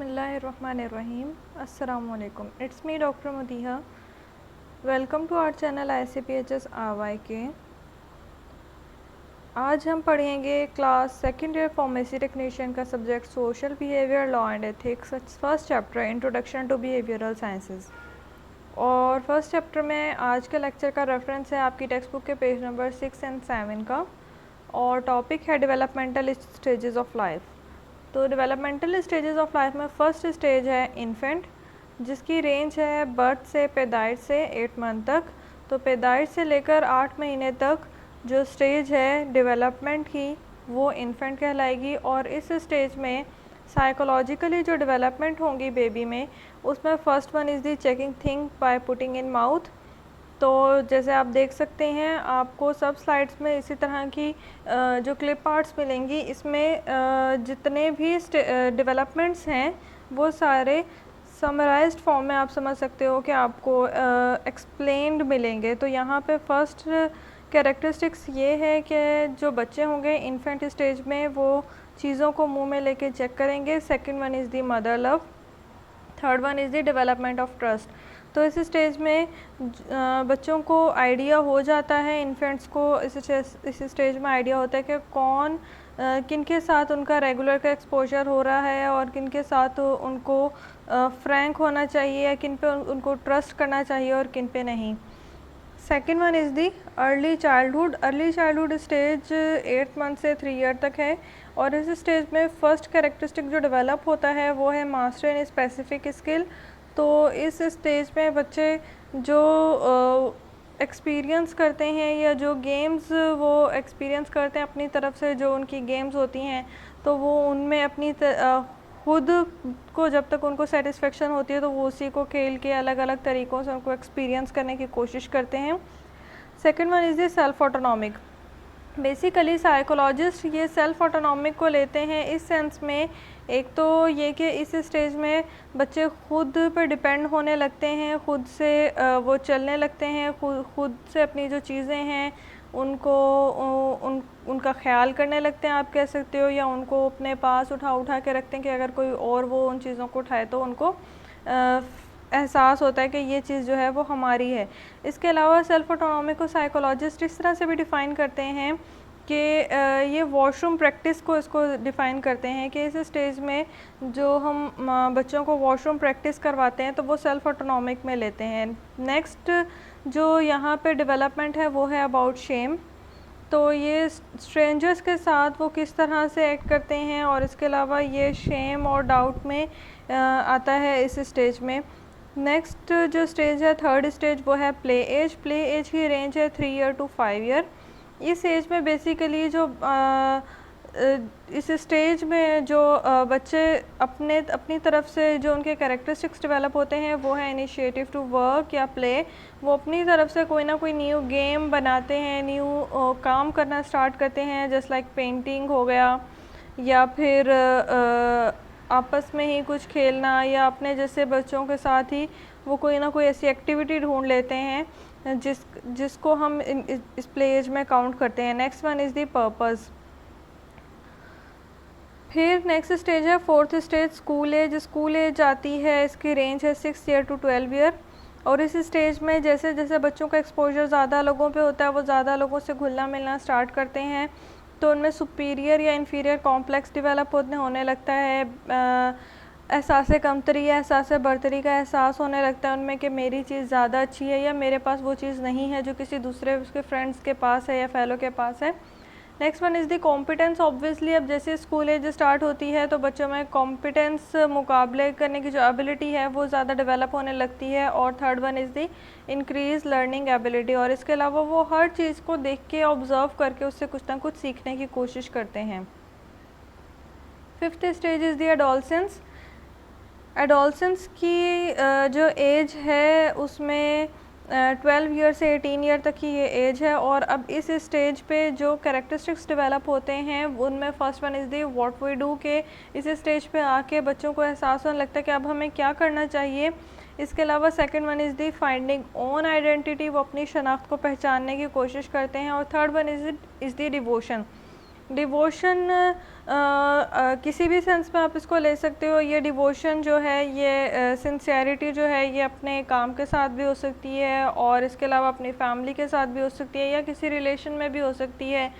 बिस्मिल्लाहिर्रहमानिर्रहीम। अस्सलामुअलैकुम। It's me doctor Madiha. Welcome to our channel ICPHS RYK। आज हम पढ़ेंगे class second year pharmacy technician का subject social behaviour, law and ethics, first chapter introduction to behavioural sciences. और first chapter में आज का लेक्चर का रेफरेंस है आपकी टेक्स्ट बुक के पेज नंबर 6 एंड 7 का, और टॉपिक है डेवलपमेंटल स्टेजेस ऑफ लाइफ। तो डेवलपमेंटल स्टेजेस ऑफ लाइफ में फ़र्स्ट स्टेज है इन्फेंट, जिसकी रेंज है बर्थ से पैदाइश से 8 मंथ तक। तो पैदाइश से लेकर 8 महीने तक जो स्टेज है डेवलपमेंट की, वो इन्फेंट कहलाएगी। और इस स्टेज में साइकोलॉजिकली जो डेवलपमेंट होंगी बेबी में, उसमें first one is the checking thing by putting in mouth. तो जैसे आप देख सकते हैं, आपको सब स्लाइड्स में इसी तरह की जो क्लिप आर्ट्स मिलेंगी, इसमें जितने भी डेवलपमेंट्स हैं वो सारे समराइज्ड फॉर्म में आप समझ सकते हो कि आपको एक्सप्लेन्ड मिलेंगे। तो यहाँ पे फर्स्ट कैरेक्टरिस्टिक्स ये है कि जो बच्चे होंगे इन्फेंट स्टेज में, वो चीज़ों को मुंह में लेके चेक करेंगे। Second one is the mother love. Third one is the development of trust. तो इस स्टेज में बच्चों को आइडिया हो जाता है, इन्फेंट्स को इस स्टेज में आइडिया होता है कि कौन किन के साथ उनका रेगुलर का एक्सपोजर हो रहा है और किन के साथ उनको फ्रैंक होना चाहिए, या किन पे उनको ट्रस्ट करना चाहिए और किन पे नहीं। Second one is the early childhood. Early childhood stage 8 month से 3 ईयर तक है, और इस स्टेज में फ़र्स्ट कैरेक्टरिस्टिक जो डेवलप होता है वो है मास्टर इन स्पेसिफिक स्किल। तो इस स्टेज में बच्चे जो एक्सपीरियंस करते हैं, या जो गेम्स वो एक्सपीरियंस करते हैं अपनी तरफ से, जो उनकी गेम्स होती हैं, तो वो उनमें अपनी खुद को जब तक उनको सेटिस्फेक्शन होती है तो वो उसी को खेल के अलग अलग तरीक़ों से उनको एक्सपीरियंस करने की कोशिश करते हैं। Second one is the self autonomic. Basically psychologist ये सेल्फ ऑटोनॉमिक को लेते हैं इस सेंस में, एक तो ये कि इस स्टेज में बच्चे खुद पर डिपेंड होने लगते हैं, खुद से वो चलने लगते हैं, खुद से अपनी जो चीज़ें हैं उनको उनका ख्याल करने लगते हैं, आप कह सकते हो, या उनको अपने पास उठा के रखते हैं कि अगर कोई और वो उन चीज़ों को उठाए तो उनको एहसास होता है कि ये चीज़ जो है वो हमारी है। इसके अलावा सेल्फ ऑटोनॉमी को साइकोलॉजिस्ट इस तरह से भी डिफ़ाइन करते हैं कि ये वॉशरूम प्रैक्टिस को इसको डिफ़ाइन करते हैं कि इस स्टेज में जो हम बच्चों को वॉशरूम प्रैक्टिस करवाते हैं तो वो सेल्फ ऑटोनॉमिक में लेते हैं। नेक्स्ट जो यहाँ पे डेवलपमेंट है वो है अबाउट शेम। तो ये स्ट्रेंजर्स के साथ वो किस तरह से एक्ट करते हैं, और इसके अलावा ये शेम और डाउट में आता है इस स्टेज में। नेक्स्ट जो स्टेज है, थर्ड स्टेज, वो है प्ले एज। प्ले एज की रेंज है 3 ईयर टू 5 ईयर। इस एज में बेसिकली जो इस स्टेज में जो बच्चे अपनी तरफ से जो उनके कैरेक्टरिस्टिक्स डेवलप होते हैं वो है इनिशिएटिव टू वर्क या प्ले। वो अपनी तरफ से कोई ना कोई न्यू गेम बनाते हैं, न्यू काम करना स्टार्ट करते हैं, जस्ट लाइक पेंटिंग हो गया, या फिर आपस में ही कुछ खेलना, या अपने जैसे बच्चों के साथ ही वो कोई ना कोई ऐसी एक्टिविटी ढूंढ लेते हैं जिसको हम इस प्ले एज में काउंट करते हैं। Next one is the purpose. फिर नेक्स्ट स्टेज है fourth stage, school age. School age आती है, इसकी रेंज है 6 ईयर टू 12 ईयर। और इस स्टेज में जैसे जैसे बच्चों का एक्सपोजर ज़्यादा लोगों पे होता है, वो ज़्यादा लोगों से घुलना मिलना स्टार्ट करते हैं, तो उनमें सुपीरियर या इन्फीरियर कॉम्प्लेक्स डेवलप होने लगता है। एहसास कमतरी या एहसास बरतरी का एहसास होने लगता है उनमें कि मेरी चीज़ ज़्यादा अच्छी है, या मेरे पास वो चीज़ नहीं है जो किसी दूसरे उसके फ्रेंड्स के पास है या फेलो के पास है। Next one is the competence. Obviously अब जैसे स्कूल एज स्टार्ट होती है तो बच्चों में कॉम्पिटेंस, मुकाबले करने की जो एबिलिटी है वो ज़्यादा डेवलप होने लगती है। और third one is the increase learning ability. और इसके अलावा वो हर चीज़ को देख के ऑब्ज़र्व करके उससे कुछ ना कुछ सीखने की कोशिश करते हैं। Fifth stage is the adolescence. Adolescence की जो एज है उसमें 12 ईयर से 18 ईयर तक की ये एज है। और अब इस स्टेज पे जो कैरेक्टरिस्टिक्स डेवलप होते हैं उनमें first one is the what we do, के इस स्टेज पे आके बच्चों को एहसास होने लगता है कि अब हमें क्या करना चाहिए। इसके अलावा second one is the finding own identity, वो अपनी शनाख्त को पहचानने की कोशिश करते हैं। और third one is the devotion. Devotion किसी भी सेंस में आप इसको ले सकते हो। ये डिवोशन जो है, ये सिंसियरिटी जो है, ये अपने काम के साथ भी हो सकती है और इसके अलावा अपनी फैमिली के साथ भी हो सकती है, या किसी रिलेशन में भी हो सकती है,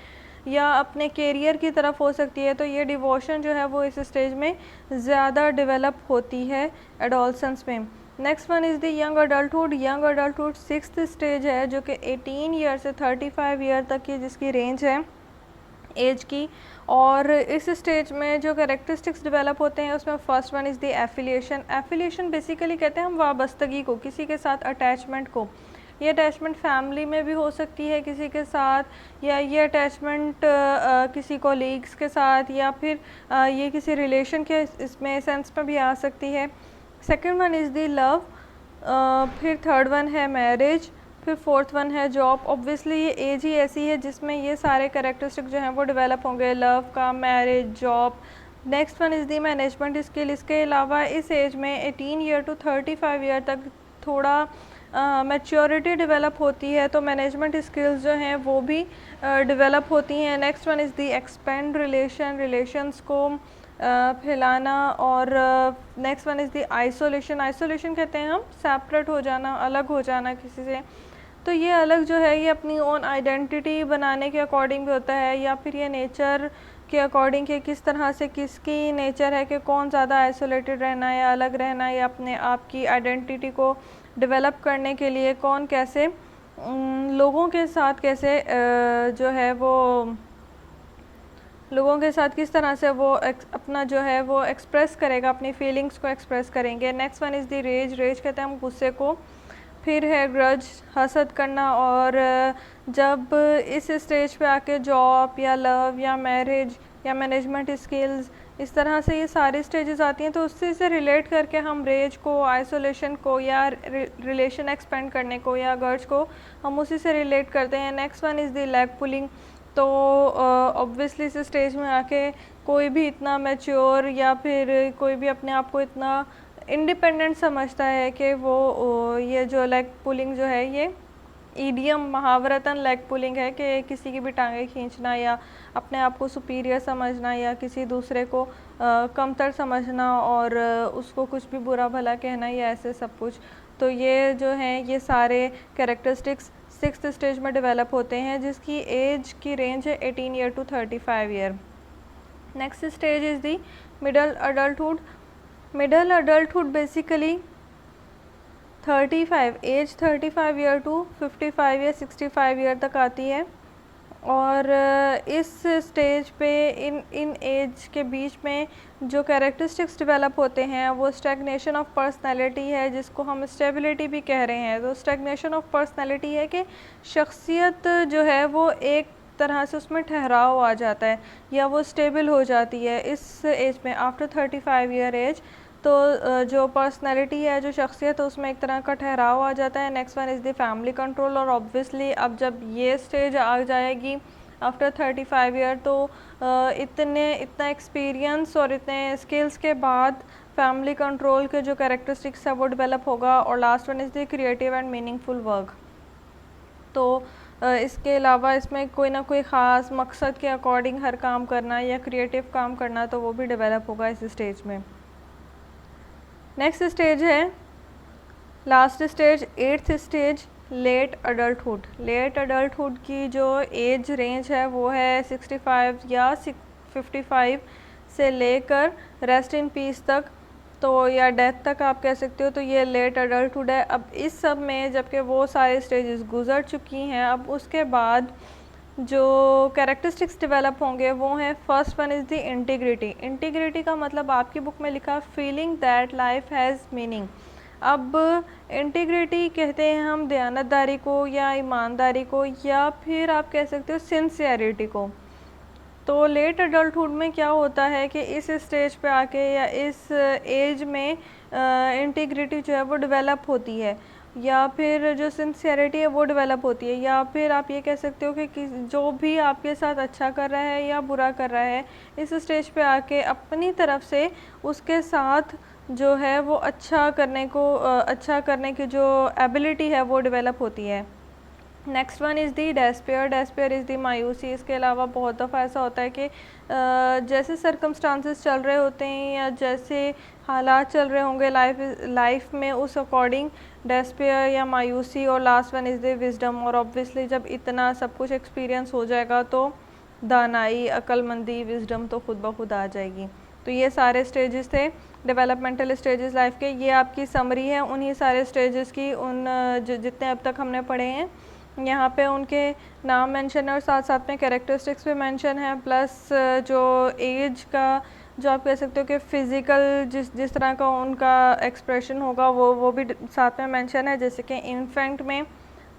या अपने करियर की तरफ हो सकती है। तो ये डिवोशन जो है वो इस स्टेज में ज़्यादा डेवलप होती है एडोलसेंस में। Next one is the young adulthood. Young adulthood 6th stage है, जो कि 18 ईयर से 35 ईयर तक की जिसकी रेंज है एज की। और इस स्टेज में जो कैरेक्टरिस्टिक्स डेवलप होते हैं उसमें first one is the affiliation. Affiliation basically कहते हैं हम वाबस्तगी को, किसी के साथ अटैचमेंट को। ये अटैचमेंट फैमिली में भी हो सकती है किसी के साथ, या ये अटैचमेंट किसी कोलीग्स के साथ, या फिर ये किसी रिलेशन के इसमें सेंस में भी आ सकती है। Second one is the love, फिर थर्ड वन है मैरिज, फिर फोर्थ वन है जॉब। ऑब्वियसली ये एज ही ऐसी है जिसमें ये सारे कैरेक्टरिस्टिक जो हैं वो डेवलप होंगे, लव का, marriage, job. Next one is the management skill. इसके अलावा इस एज में 18 ईयर टू 35 ईयर तक थोड़ा मैच्योरिटी डेवलप होती है, तो मैनेजमेंट स्किल्स जो हैं वो भी डेवलप होती हैं। Next one is the expand relations को फैलाना। और next one is the isolation. Isolation कहते हैं हम सेपरेट हो जाना, अलग हो जाना किसी से। तो ये अलग जो है ये अपनी ओन आइडेंटिटी बनाने के अकॉर्डिंग भी होता है, या फिर ये नेचर के अकॉर्डिंग कि किस तरह से किसकी नेचर है कि कौन ज़्यादा आइसोलेटेड रहना है या अलग रहना है, या अपने आप की आइडेंटिटी को डेवलप करने के लिए कौन कैसे लोगों के साथ कैसे जो है वो लोगों के साथ किस तरह से वो अपना जो है वो एक्सप्रेस करेगा, अपनी फीलिंग्स को एक्सप्रेस करेंगे। Next one is the rage. Rage कहते हैं हम गुस्से को। फिर है ग्रज, हसद करना। और जब इस स्टेज पे आके जॉब या लव या मैरिज या मैनेजमेंट स्किल्स, इस तरह से ये सारी स्टेजेस आती हैं, तो उससे से रिलेट करके हम रेज को, आइसोलेशन को, या रिलेशन एक्सपेंड करने को, या गर्ज को हम उसी से रिलेट करते हैं। Next one is the leg pulling. तो ऑब्वियसली इस स्टेज में आके कोई भी इतना मैच्योर या फिर कोई भी अपने आप को इतना इंडिपेंडेंट समझता है कि वो ये जो लेग पुलिंग जो है ये ईडियम महावरतन लेग पुलिंग है कि किसी की भी टांगें खींचना, या अपने आप को सुपीरियर समझना, या किसी दूसरे को कमतर समझना और उसको कुछ भी बुरा भला कहना, या ऐसे सब कुछ। तो ये जो हैं ये सारे कैरेक्टरिस्टिक्स 6th स्टेज में डेवलप होते हैं, जिसकी एज की रेंज है 18 year to 35 year. Next stage is the middle adulthood. Middle adulthood basically 35 age 35 year to 55 या 65 ईयर तक आती है। और इस स्टेज पे इन एज के बीच में जो कैरेक्टरिस्टिक्स डेवलप होते हैं वो स्टैग्नेशन ऑफ पर्सनैलिटी है, जिसको हम स्टेबिलिटी भी कह रहे हैं। तो स्टैग्नेशन ऑफ पर्सनैलिटी है कि शख्सियत जो है वो एक तरह से उसमें ठहराव आ जाता है, या वो स्टेबल हो जाती है इस एज में, आफ्टर 35 ईयर एज। तो जो पर्सनैलिटी है, जो शख्सियत है, उसमें एक तरह का ठहराव आ जाता है। Next one is the family control. और ऑब्वियसली अब जब ये स्टेज आ जाएगी आफ्टर 35 ईयर, तो इतना एक्सपीरियंस और इतने स्किल्स के बाद फैमिली कंट्रोल के जो कैरेक्टरिस्टिक्स है वो डेवलप होगा। और last one is the creative and meaningful work. तो इसके अलावा इसमें कोई ना कोई ख़ास मकसद के अकॉर्डिंग हर काम करना या क्रिएटिव काम करना, तो वो भी डेवलप होगा इस स्टेज में। नेक्स्ट स्टेज है last stage, 8th stage, late adulthood. Late adulthood की जो एज रेंज है वो है 65 या 55 से लेकर रेस्ट इन पीस तक, तो या डेथ तक आप कह सकते हो। तो ये लेट अडल्टहुड है। अब इस सब में जबकि वो सारे स्टेजेस गुजर चुकी हैं, अब उसके बाद जो कैरेक्टरिस्टिक्स डेवलप होंगे वो हैं, first one is the integrity. Integrity का मतलब आपकी बुक में लिखा feeling that life has meaning. अब इंटीग्रिटी कहते हैं हम दयानतदारी को या ईमानदारी को, या फिर आप कह सकते हो सिंसियरिटी को। तो लेट अडल्टहुड में क्या होता है कि इस स्टेज पे आके या इस एज में इंटीग्रिटी जो है वो डेवलप होती है, या फिर जो सिंसियरिटी है वो डेवलप होती है, या फिर आप ये कह सकते हो कि जो भी आपके साथ अच्छा कर रहा है या बुरा कर रहा है, इस स्टेज पे आके अपनी तरफ से उसके साथ जो है वो अच्छा करने की जो एबिलिटी है वो डेवलप होती है। Next one is the despair. Despair is the मायूसी। इसके अलावा बहुत दफ़ा ऐसा होता है कि जैसे सरकमस्टांसेस चल रहे होते हैं या जैसे हालात चल रहे होंगे लाइफ में, उस अकॉर्डिंग डेस्पेयर या मायूसी। और last one is the wisdom. और ऑब्वियसली जब इतना सब कुछ एक्सपीरियंस हो जाएगा तो दानाई, अक्लमंदी, विजडम तो खुद ब खुद आ जाएगी। तो ये सारे स्टेजेस थे डेवलपमेंटल स्टेजेस लाइफ के। ये आपकी समरी है उन्हीं सारे स्टेजेस की, उन जितने अब तक हमने पढ़े हैं। यहाँ पे उनके नाम मेंशन है और साथ साथ में कैरेक्टरिस्टिक्स भी मेंशन है, प्लस जो एज का, जो आप कह सकते हो कि फ़िज़िकल जिस तरह का उनका एक्सप्रेशन होगा वो भी साथ में मेंशन है। जैसे कि इन्फेंट में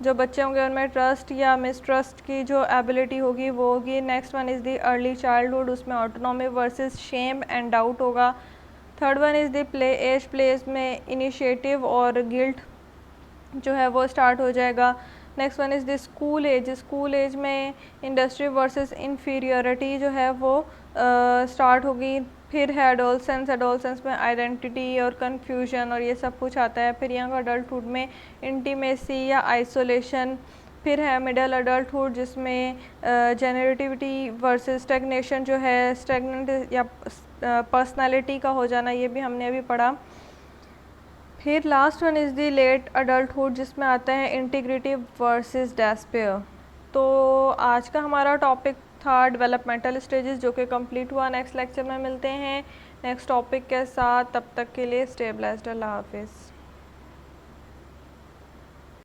जो बच्चे होंगे उनमें ट्रस्ट या मिसट्रस्ट की जो एबिलिटी होगी वो होगी। Next one is the early childhood, उसमें autonomy versus shame and doubt होगा। Third one is the play age. Place में इनिशिएटिव और गिल्ट जो है वो स्टार्ट हो जाएगा। Next one is the school age. School age में इंडस्ट्री वर्सेस इन्फीरियरिटी जो है वो स्टार्ट होगी। फिर है एडोलसेंस। एडोलसेंस में आइडेंटिटी और कन्फ्यूजन और ये सब कुछ आता है। फिर यंग अडल्टहुड में इंटीमेसी या आइसोलेशन। फिर है मिडल अडल्टहुड जिसमें जेनरेटिविटी वर्सेस स्टैग्नेशन जो है, स्टैग्नेंट या पर्सनालिटी का हो जाना, ये भी हमने अभी पढ़ा। फिर last one is the late adulthood जिसमें आता है इंटीग्रिटी वर्सेस डेस्पेयर। तो आज का हमारा टॉपिक था डेवलपमेंटल स्टेजेस, जो कि कंप्लीट हुआ। नेक्स्ट लेक्चर में मिलते हैं नेक्स्ट टॉपिक के साथ। तब तक के लिए स्टे ब्लेस्ड। अल्लाह हाफिज़।